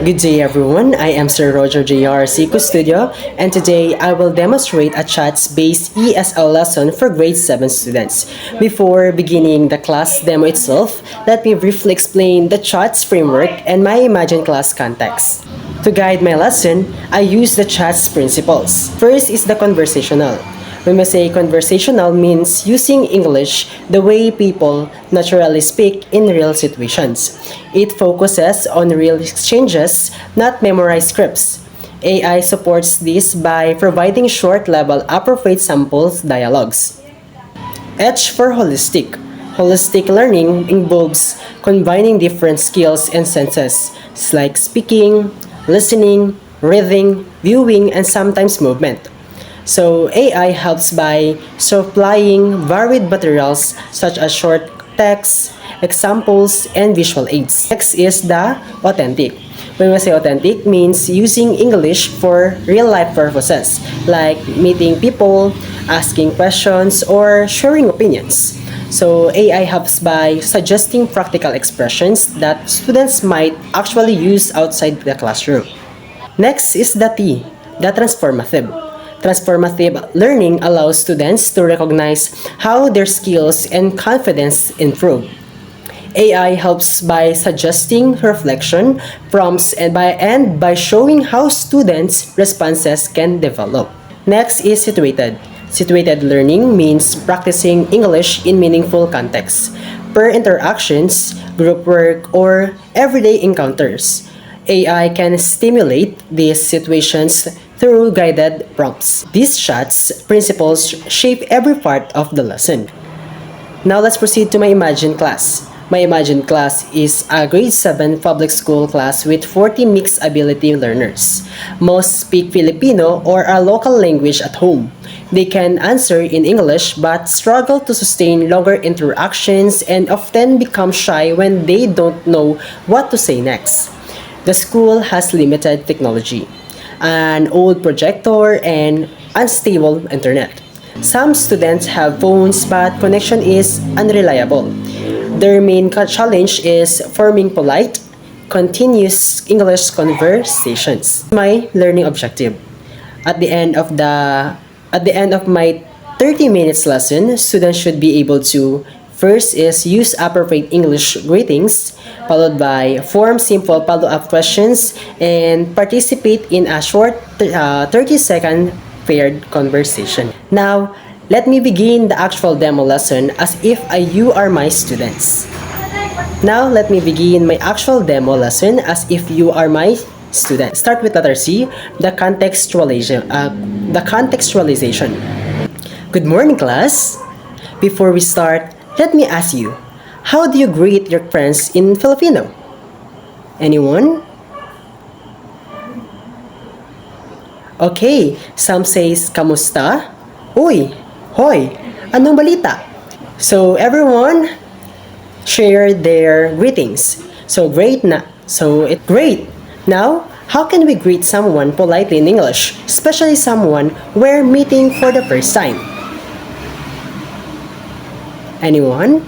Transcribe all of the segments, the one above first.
Good day everyone, I am Sir Roger JR Seco Studio and today I will demonstrate a chats-based ESL lesson for grade 7 students. Before beginning the class demo itself, let me briefly explain the chats framework and my Imagine class context. To guide my lesson, I use the chats principles. First is the conversational. When we say conversational means using English the way people naturally speak in real situations. It focuses on real exchanges, not memorized scripts. AI supports this by providing short-level appropriate samples dialogues. H for holistic. Holistic learning involves combining different skills and senses, like speaking, listening, reading, viewing, and sometimes movement. So AI helps by supplying varied materials such as short text, examples, and visual aids. Next is the authentic. When we say authentic means using English for real-life purposes like meeting people, asking questions, or sharing opinions. So AI helps by suggesting practical expressions that students might actually use outside the classroom. Next is the T, the transformative. Transformative learning allows students to recognize how their skills and confidence improve. AI helps by suggesting reflection prompts and by showing how students' responses can develop. Next is situated. Situated learning means practicing English in meaningful contexts, per interactions, group work, or everyday encounters. AI can stimulate these situations through guided prompts. These shots principles shape every part of the lesson. Now let's proceed to my Imagine class. My Imagine class is a grade 7 public school class with 40 mixed ability learners. Most speak Filipino or a local language at home. They can answer in English but struggle to sustain longer interactions and often become shy when they don't know what to say next. The school has limited technology, an old projector, and unstable internet. Some students have phones but connection is unreliable. Their main challenge is forming polite, continuous English conversations. My learning objective. At the end of my 30 minutes lesson, students should be able to first is use appropriate English greetings, followed by form simple follow-up questions, and participate in a short 30-second paired conversation. Now, let me begin the actual demo lesson as if you are my students. Now, let me begin my actual demo lesson as if you are my student. Start with letter C, the contextualization. Good morning, class. Before we start, let me ask you, how do you greet your friends in Filipino? Anyone? Okay, some says kamusta? Uy, hoy, anong balita? So everyone share their greetings. Great. Now, how can we greet someone politely in English, especially someone we're meeting for the first time? Anyone?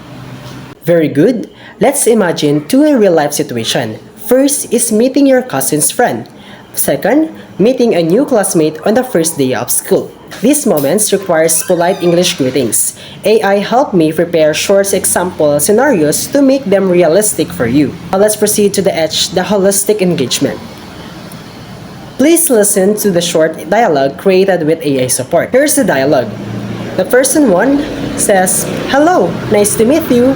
Very good. Let's imagine two real-life situation. First is meeting your cousin's friend. Second, meeting a new classmate on the first day of school. These moments requires polite English greetings. AI helped me prepare short example scenarios to make them realistic for you. Now let's proceed to the H, the holistic engagement. Please listen to the short dialogue created with AI support. Here's the dialogue. The person 1 says, "Hello, nice to meet you."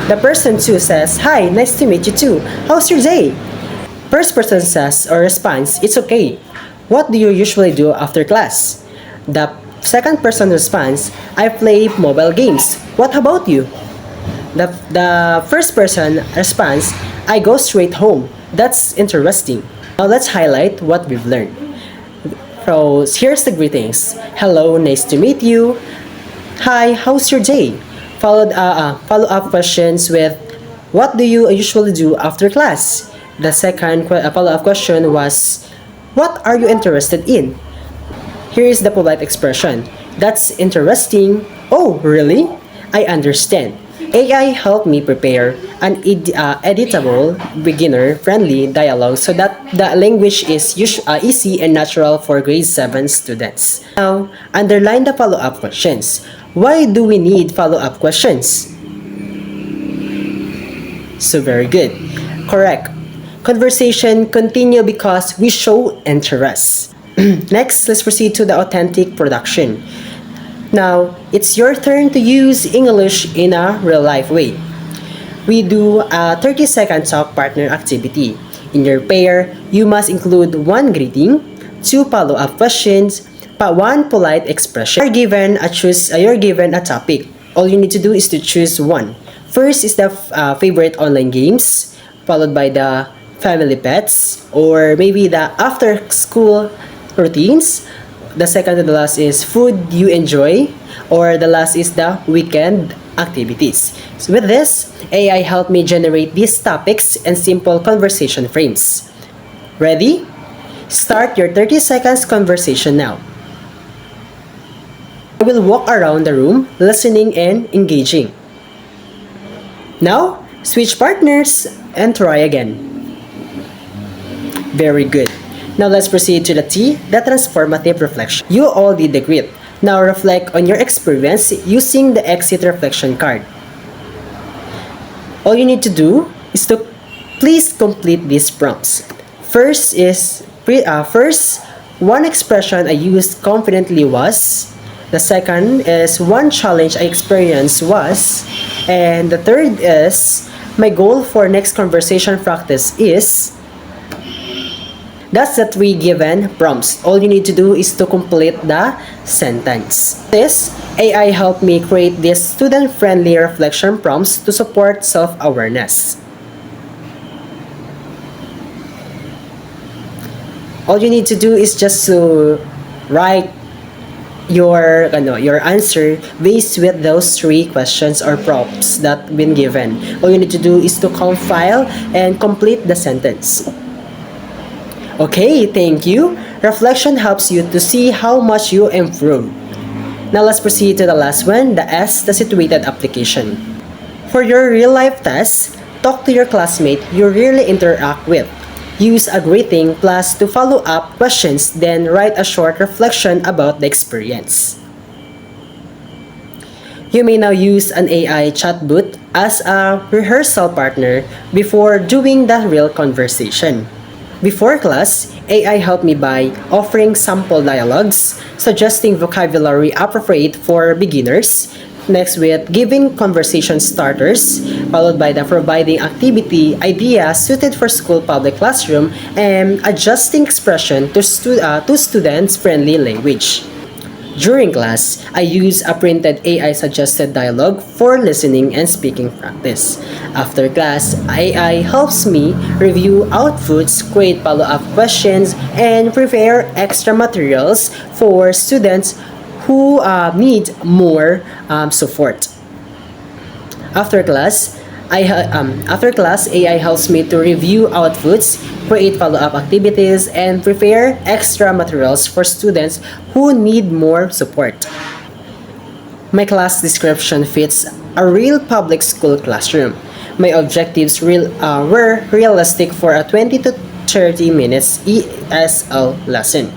The person 2 says, "Hi, nice to meet you too. How's your day?" First person says or responds, "It's okay. What do you usually do after class?" The second person responds, "I play mobile games. What about you?" The first person responds, "I go straight home. That's interesting." Now let's highlight what we've learned. So here's the greetings. Hello, nice to meet you. Hi, how's your day? Follow-up questions with, what do you usually do after class? The second follow-up question was, what are you interested in? Here is the polite expression. That's interesting. Oh, really? I understand. AI helped me prepare an editable, beginner-friendly dialogue so that the language is easy and natural for grade 7 students. Now, underline the follow-up questions. Why do we need follow-up questions? So very good. Correct. Conversation continue because we show interest. Next, let's proceed to the authentic production. Now, it's your turn to use English in a real-life way. We do a 30-second talk partner activity. In your pair, you must include one greeting, two follow-up questions, one polite expression. You're given a topic. All you need to do is to choose one. First is the favorite online games, followed by the family pets, or maybe the after-school routines. The second to the last is food you enjoy, or the last is the weekend activities. So with this, AI helped me generate these topics and simple conversation frames. Ready? Start your 30 seconds conversation now. I will walk around the room, listening and engaging. Now, switch partners and try again. Very good. Now let's proceed to the T, the transformative reflection. You all did the great. Now reflect on your experience using the exit reflection card. All you need to do is to please complete these prompts. First, one expression I used confidently was. The second is one challenge I experienced was. And the third is my goal for next conversation practice is. That's the 3 given prompts. All you need to do is to complete the sentence. This AI helped me create these student-friendly reflection prompts to support self-awareness. All you need to do is just to write your answer based with those 3 questions or prompts that been given. All you need to do is to compile and complete the sentence. Okay, thank you. Reflection helps you to see how much you improve. Now let's proceed to the last one, the S, the situated application. For your real-life test, talk to your classmate you really interact with. Use a greeting plus 2 follow-up questions, then write a short reflection about the experience. You may now use an AI chatbot as a rehearsal partner before doing the real conversation. Before class, AI helped me by offering sample dialogues, suggesting vocabulary appropriate for beginners, next with giving conversation starters, followed by the providing activity ideas suited for school public classroom, and adjusting expression to students-friendly language. During class, I use a printed AI-suggested dialogue for listening and speaking practice. After class, AI helps me review outputs, create follow-up questions, and prepare extra materials for students who need more support. After class, AI helps me to review outputs, create follow-up activities, and prepare extra materials for students who need more support. My class description fits a real public school classroom. My objectives were realistic for a 20 to 30 minutes ESL lesson.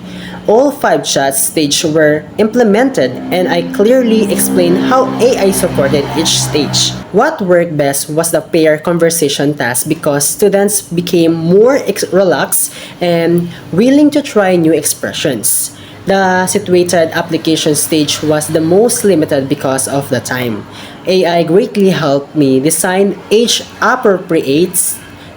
All 5 chat stages were implemented and I clearly explained how AI supported each stage. What worked best was the pair conversation task because students became more relaxed and willing to try new expressions. The situated application stage was the most limited because of the time. AI greatly helped me design age-appropriate,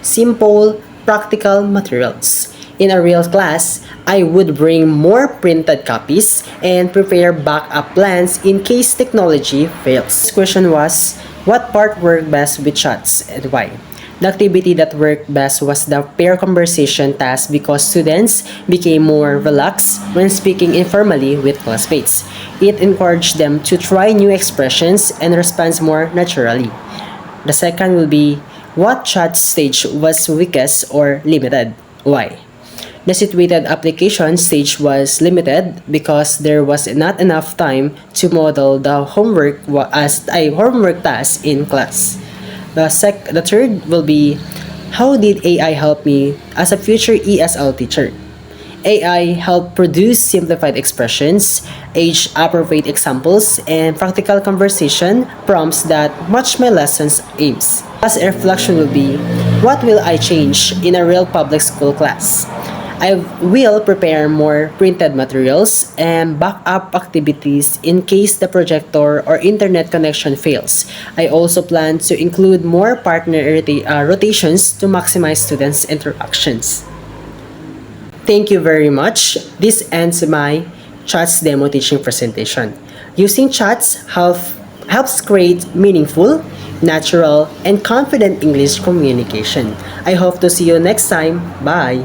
simple, practical materials. In a real class, I would bring more printed copies and prepare backup plans in case technology fails. Question was, what part worked best with chats and why? The activity that worked best was the pair conversation task because students became more relaxed when speaking informally with classmates. It encouraged them to try new expressions and respond more naturally. The second will be, what chat stage was weakest or limited? Why? The situated application stage was limited because there was not enough time to model the as a homework task in class. The third will be, how did AI help me as a future ESL teacher? AI helped produce simplified expressions, age-appropriate examples, and practical conversation prompts that match my lessons aims. As a reflection will be, what will I change in a real public school class? I will prepare more printed materials and backup activities in case the projector or internet connection fails. I also plan to include more partner rotations to maximize students' interactions. Thank you very much. This ends my Chats demo teaching presentation. Using chats helps create meaningful, natural, and confident English communication. I hope to see you next time. Bye!